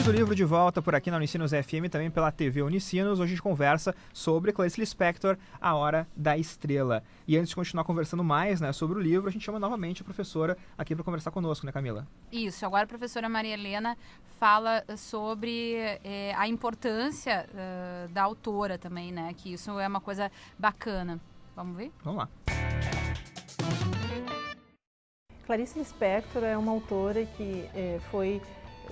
do Livro de volta por aqui na Unicinos FM, também pela TV Unicinos. Hoje a gente conversa sobre Clarice Lispector, A Hora da Estrela. E antes de continuar conversando mais, né, sobre o livro, a gente chama novamente a professora aqui para conversar conosco, né, Camila? Isso, agora a professora Maria Helena fala sobre a importância da autora também, né, que isso é uma coisa bacana. Vamos ver? Vamos lá. Clarice Lispector é uma autora que foi,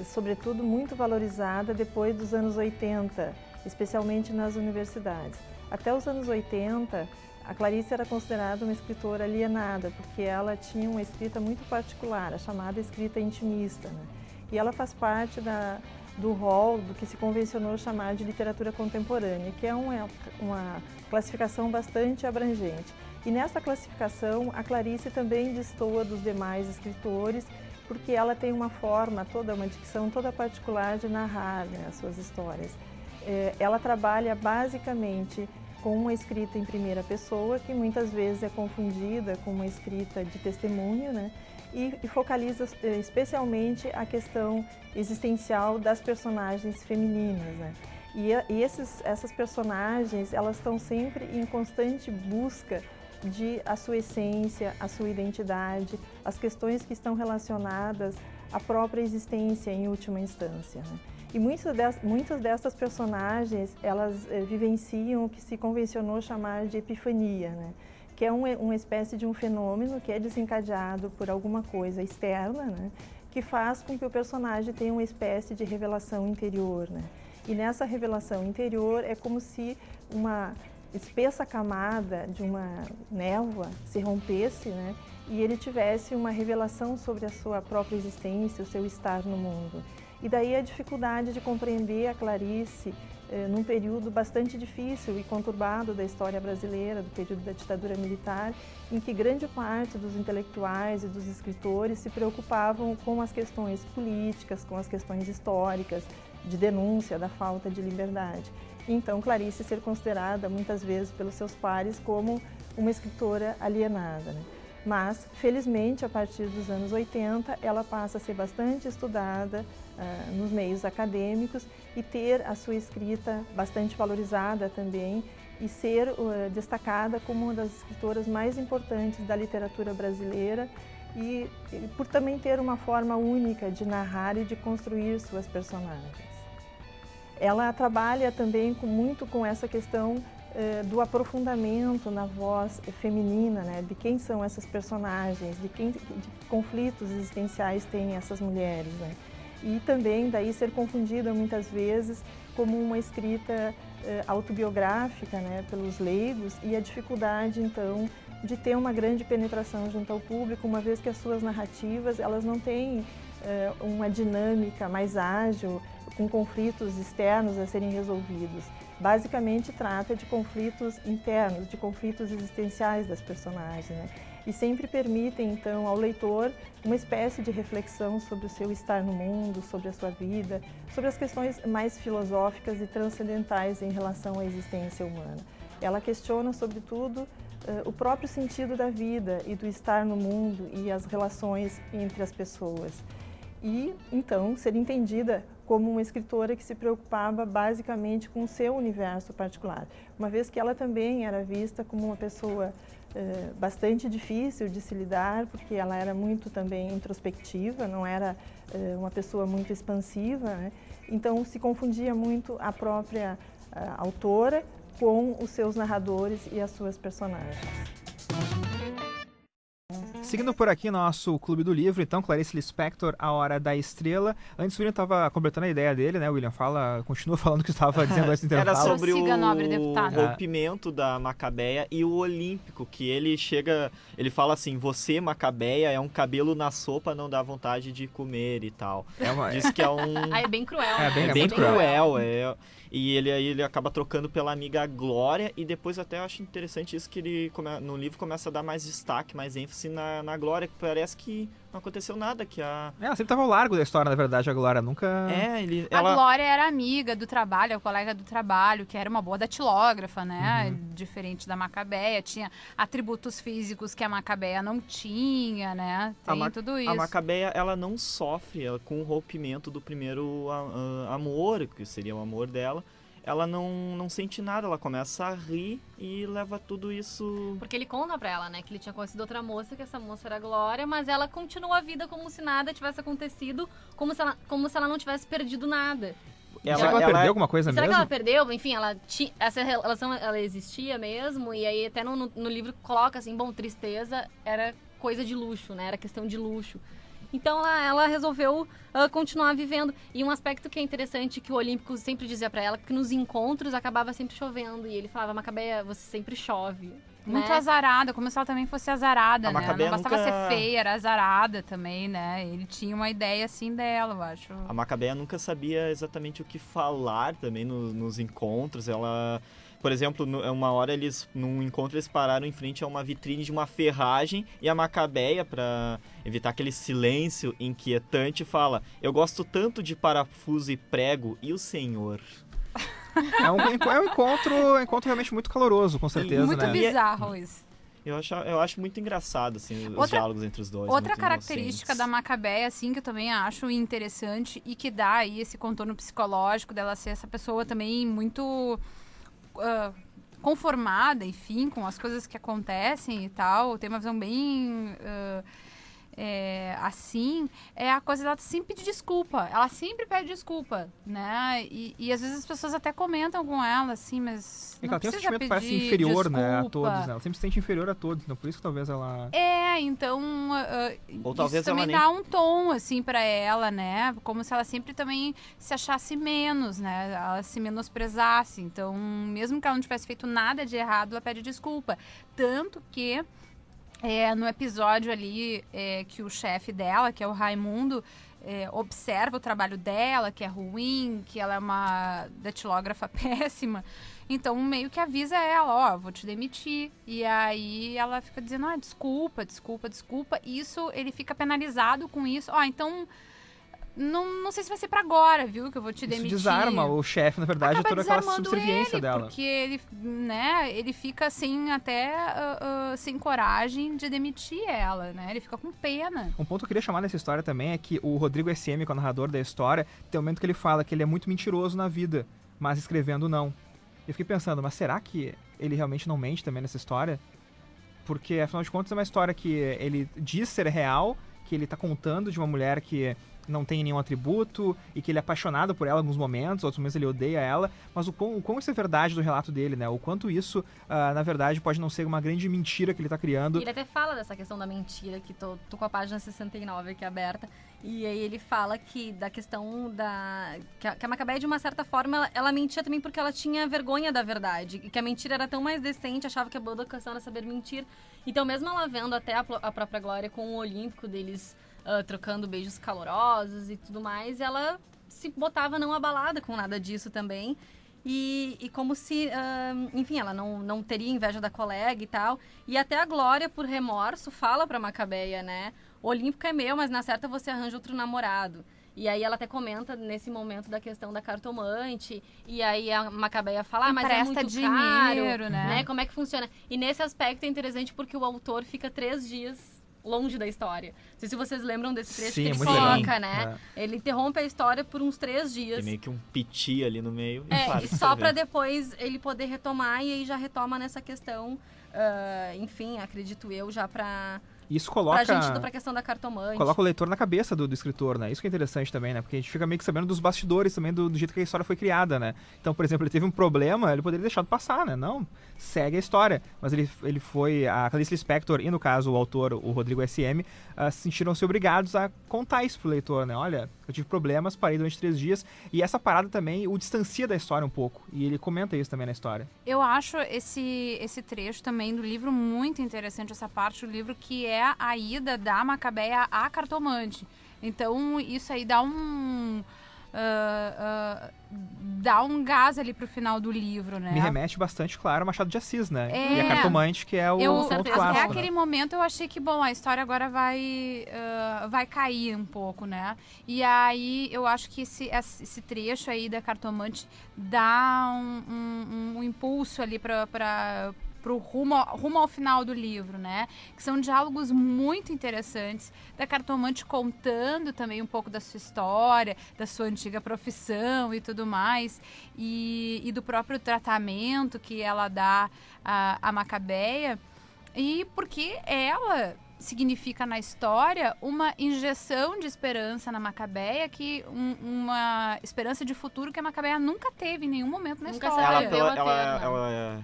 sobretudo, muito valorizada depois dos anos 80, especialmente nas universidades. Até os anos 80, a Clarice era considerada uma escritora alienada, porque ela tinha uma escrita muito particular, a chamada escrita intimista, né? E ela faz parte do rol do que se convencionou chamar de literatura contemporânea, que é uma classificação bastante abrangente. E nessa classificação, a Clarice também destoa dos demais escritores, porque ela tem uma forma, uma dicção toda particular de narrar, né, as suas histórias. Ela trabalha basicamente com uma escrita em primeira pessoa, que muitas vezes é confundida com uma escrita de testemunho, né, e focaliza especialmente a questão existencial das personagens femininas, né. E essas personagens, elas estão sempre em constante busca a sua essência, a sua identidade, as questões que estão relacionadas à própria existência em última instância, né? E muitas dessas personagens, elas vivenciam o que se convencionou chamar de epifania, né? Que é uma espécie de um fenômeno que é desencadeado por alguma coisa externa, né? Que faz com que o personagem tenha uma espécie de revelação interior, né? E nessa revelação interior é como se uma espessa camada de uma névoa se rompesse, né, e ele tivesse uma revelação sobre a sua própria existência, o seu estar no mundo. E daí a dificuldade de compreender a Clarice num período bastante difícil e conturbado da história brasileira, do período da ditadura militar, em que grande parte dos intelectuais e dos escritores se preocupavam com as questões políticas, com as questões históricas, de denúncia da falta de liberdade. Então, Clarice ser considerada muitas vezes pelos seus pares como uma escritora alienada, né? Mas, felizmente, a partir dos anos 80, ela passa a ser bastante estudada nos meios acadêmicos e ter a sua escrita bastante valorizada também e ser destacada como uma das escritoras mais importantes da literatura brasileira e por também ter uma forma única de narrar e de construir suas personagens. Ela trabalha também muito com essa questão do aprofundamento na voz feminina, né? De quem são essas personagens, de que conflitos existenciais têm essas mulheres, né? E também daí ser confundida muitas vezes como uma escrita autobiográfica, né, pelos leigos, e a dificuldade então de ter uma grande penetração junto ao público, uma vez que as suas narrativas elas não têm uma dinâmica mais ágil, com conflitos externos a serem resolvidos. Basicamente trata de conflitos internos, de conflitos existenciais das personagens, né? E sempre permitem então ao leitor uma espécie de reflexão sobre o seu estar no mundo, sobre a sua vida, sobre as questões mais filosóficas e transcendentais em relação à existência humana. Ela questiona, sobretudo, o próprio sentido da vida e do estar no mundo e as relações entre as pessoas. E, então, ser entendida como uma escritora que se preocupava basicamente com o seu universo particular, uma vez que ela também era vista como uma pessoa bastante difícil de se lidar, porque ela era muito também introspectiva, não era uma pessoa muito expansiva, né? Então se confundia muito a própria autora com os seus narradores e as suas personagens. Seguindo por aqui nosso Clube do Livro, então, Clarice Lispector, A Hora da Estrela. Antes o William estava completando a ideia dele, né, William? Continua falando o que estava dizendo antes do intervalo. Era sobre Prossiga, nobre o deputado. rompimento da Macabeia e o Olímpico, que ele fala assim, você, Macabeia, é um cabelo na sopa, não dá vontade de comer e tal. Diz que é um... É bem cruel. É bem cruel, E ele acaba trocando pela amiga Glória, e depois até eu acho interessante isso que ele no livro começa a dar mais destaque, mais ênfase na Glória, que parece que não aconteceu nada, que a... Ela sempre tava ao largo da história, na verdade, a Glória nunca... A Glória era amiga do trabalho, a colega do trabalho, que era uma boa datilógrafa, né? Diferente da Macabeia, tinha atributos físicos que a Macabeia não tinha, né? Tem tudo isso. A Macabeia, ela não sofre com o rompimento do primeiro amor, que seria o amor dela. Ela não sente nada, ela começa a rir e leva tudo isso... Porque ele conta pra ela, né, que ele tinha conhecido outra moça, que essa moça era a Glória, mas ela continua a vida como se nada tivesse acontecido, como se ela não tivesse perdido nada. Será que ela perdeu alguma coisa mesmo? Será que ela perdeu? Enfim, essa relação ela existia mesmo, e aí até no livro coloca assim, bom, tristeza era coisa de luxo, né, era questão de luxo. Então ela resolveu continuar vivendo. E um aspecto que é interessante, que o Olímpico sempre dizia pra ela, que nos encontros acabava sempre chovendo. E ele falava, Macabeia, você sempre chove. Muito azarada, como se ela também fosse azarada, né? Não bastava ser feia, era azarada também, né? Ele tinha uma ideia assim dela, eu acho. A Macabeia nunca sabia exatamente o que falar também nos encontros. Ela... Por exemplo, uma hora num encontro eles pararam em frente a uma vitrine de uma ferragem e a Macabeia, para evitar aquele silêncio inquietante, fala: eu gosto tanto de parafuso e prego, e o senhor? É um encontro realmente muito caloroso, com certeza, muito bizarro isso. Eu acho muito engraçado, assim, os diálogos entre os dois. Outra característica da Macabeia, assim, que eu também acho interessante e que dá aí esse contorno psicológico dela ser essa pessoa também muito... conformada, enfim, com as coisas que acontecem e tal, tem uma visão bem assim, é a coisa dela sempre pedir desculpa. Ela sempre pede desculpa, né? E às vezes as pessoas até comentam com ela, assim, mas não ela tem um precisa sentimento que pedir parece inferior, desculpa. né, a todos, né? Ela sempre se sente inferior a todos, então por isso que talvez ela... Então, ou talvez isso também dá um tom, assim, pra ela, né? Como se ela sempre também se achasse menos, né? Ela se menosprezasse. Então, mesmo que ela não tivesse feito nada de errado, ela pede desculpa. Tanto que... no episódio ali que o chefe dela, que é o Raimundo, observa o trabalho dela, que é ruim, que ela é uma datilógrafa péssima. Então, meio que avisa ela, vou te demitir. E aí ela fica dizendo, desculpa. E isso, ele fica penalizado com isso. Então... Não sei se vai ser pra agora, viu, que eu vou te demitir. Isso desarma o chefe, na verdade, toda aquela subserviência dela. Porque ele, né, ele fica assim, até sem coragem de demitir ela, né? Ele fica com pena. Um ponto que eu queria chamar nessa história também é que o Rodrigo SM, que é o narrador da história, tem um momento que ele fala que ele é muito mentiroso na vida, mas escrevendo não. Eu fiquei pensando, mas será que ele realmente não mente também nessa história? Porque, afinal de contas, é uma história que ele diz ser real, que ele tá contando de uma mulher que não tem nenhum atributo e que ele é apaixonado por ela em alguns momentos, outros momentos ele odeia ela, mas o quão isso é verdade do relato dele, né? O quanto isso, na verdade, pode não ser uma grande mentira que ele tá criando. E ele até fala dessa questão da mentira, que tô com a página 69 aqui aberta, e aí ele fala que da questão que a Macabeia, de uma certa forma, ela mentia também porque ela tinha vergonha da verdade, e que a mentira era tão mais decente, achava que a boa educação era saber mentir. Então, mesmo ela vendo até a própria Glória com o Olímpico deles... trocando beijos calorosos e tudo mais, ela se botava não abalada com nada disso também. E como se, enfim, ela não teria inveja da colega e tal. E até a Glória, por remorso, fala pra Macabeia, né? O Olímpico é meu, mas na certa você arranja outro namorado. E aí ela até comenta nesse momento da questão da cartomante. E aí a Macabeia fala, mas é muito dinheiro, caro, né? Como é que funciona? E nesse aspecto é interessante porque o autor fica 3 dias... longe da história. Não sei se vocês lembram desse trecho que ele coloca, né? Ele interrompe a história por uns 3 dias. Tem meio que um piti ali no meio. E só pra depois ele poder retomar, e aí já retoma nessa questão, enfim, acredito eu, já pra... Isso coloca... Pra gente indo pra questão da cartomante. Coloca o leitor na cabeça do escritor, né? Isso que é interessante também, né? Porque a gente fica meio que sabendo dos bastidores também, do jeito que a história foi criada, né? Então, por exemplo, ele teve um problema, ele poderia deixar de passar, né? Não, segue a história. Mas ele foi... A Clarice Lispector e, no caso, o autor, o Rodrigo SM, sentiram-se obrigados a contar isso pro leitor, né? Olha, eu tive problemas, parei durante 3 dias. E essa parada também o distancia da história um pouco. E ele comenta isso também na história. Eu acho esse trecho também do livro muito interessante, essa parte do livro que é a ida da Macabeia à cartomante. Então, isso aí dá dá um gás ali pro final do livro, né? Me remete bastante, claro, ao Machado de Assis, né? É. E a Cartomante, que é o outro Até clássico. aquele momento eu achei que, bom, a história agora vai cair um pouco, né? E aí eu acho que esse trecho aí da Cartomante dá um impulso ali pro rumo ao final do livro, né? Que são diálogos muito interessantes da Cartomante contando também um pouco da sua história, da sua antiga profissão e tudo mais, e do próprio tratamento que ela dá à Macabeia, e porque ela significa na história uma injeção de esperança na Macabeia, uma esperança de futuro que a Macabeia nunca teve em nenhum momento na história.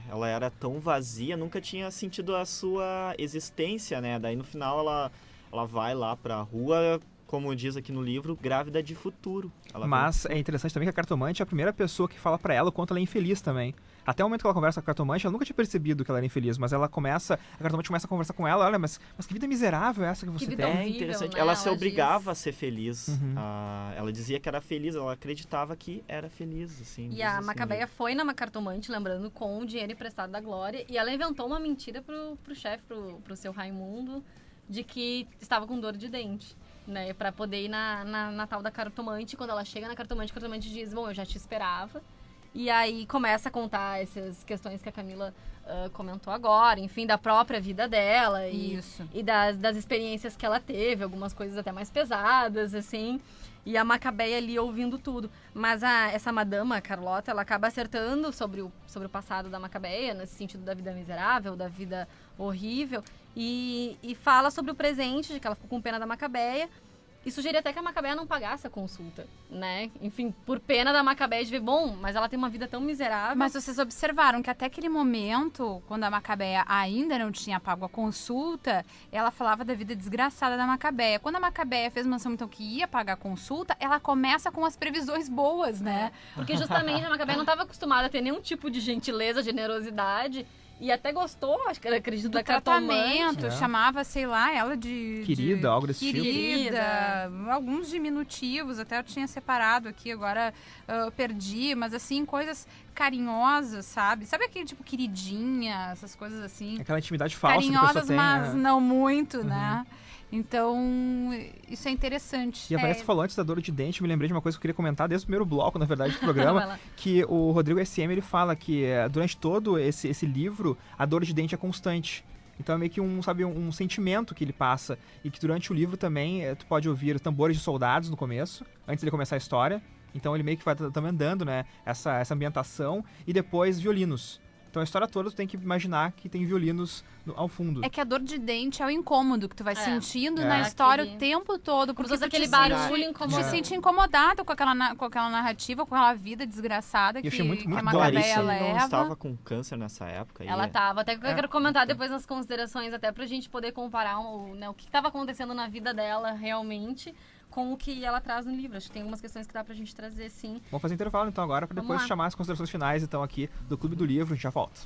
Ela era tão vazia, nunca tinha sentido a sua existência, né? Daí no final ela vai lá pra rua, como diz aqui no livro, grávida de futuro. Mas é interessante também que a Cartomante é a primeira pessoa que fala pra ela o quanto ela é infeliz também. Até o momento que ela conversa com a Cartomante, ela nunca tinha percebido que ela era infeliz, mas a Cartomante começa a conversar com ela, olha, mas que vida miserável é essa que você vida tem? É horrível, interessante. né? Ela se Ela obrigava a ser feliz. Uhum. Ela dizia que era feliz, ela acreditava que era feliz, assim. E a Macabeia foi na Cartomante, lembrando, com o dinheiro emprestado da Glória, e ela inventou uma mentira pro chefe, pro seu Raimundo, de que estava com dor de dente, né? Pra poder ir na tal da Cartomante. Quando ela chega na Cartomante, a Cartomante diz, bom, eu já te esperava. E aí começa a contar essas questões que a Camila comentou agora, enfim, da própria vida dela e das experiências que ela teve, algumas coisas até mais pesadas, assim, e a Macabeia ali ouvindo tudo. Mas essa madama, Carlota, ela acaba acertando sobre o passado da Macabeia, nesse sentido da vida miserável, da vida horrível, e fala sobre o presente, de que ela ficou com pena da Macabeia, e sugere até que a Macabeia não pagasse a consulta, né? Enfim, por pena da Macabeia de ver, bom, mas ela tem uma vida tão miserável. Mas vocês observaram que até aquele momento, quando a Macabeia ainda não tinha pago a consulta, ela falava da vida desgraçada da Macabeia. Quando a Macabeia fez menção, então, que ia pagar a consulta, ela começa com as previsões boas, né? Porque justamente a Macabeia não estava acostumada a ter nenhum tipo de gentileza, generosidade. E até gostou, acho que era, acredito, da tratamento, chamava, sei lá, ela de... Querida, algo desse tipo. Querida, alguns diminutivos, até eu tinha separado aqui, agora eu perdi, mas assim, coisas carinhosas, sabe? Sabe aquele tipo queridinha, essas coisas assim? Aquela intimidade falsa carinhosas, que a pessoa tem, mas não muito, né? Então, isso é interessante. E a Vanessa falou antes da dor de dente, me lembrei de uma coisa que eu queria comentar desde o primeiro bloco, na verdade, do programa, que o Rodrigo SM, ele fala que durante todo esse livro, a dor de dente é constante. Então é meio que um sentimento que ele passa, e que durante o livro também tu pode ouvir tambores de soldados no começo, antes de começar a história. Então ele meio que vai também andando, né, essa ambientação, e depois violinos. Então a história toda tu tem que imaginar que tem violinos ao fundo. É que a dor de dente é o incômodo que tu vai sentindo na É. história Aquele- o tempo todo. Porque tu aquele te barulho sente- incomodante. te sente incomodado com aquela narrativa, com aquela vida desgraçada E que, achei muito que a Clarice Macabeia não leva. estava com câncer nessa época? Ela tava, até que eu quero comentar depois nas considerações, até pra gente poder comparar o que estava acontecendo na vida dela realmente com o que ela traz no livro. Acho que tem algumas questões que dá pra gente trazer, sim. Vamos fazer intervalo então agora, para Vamos depois lá. chamar as considerações finais então aqui do Clube do Livro, a gente já volta.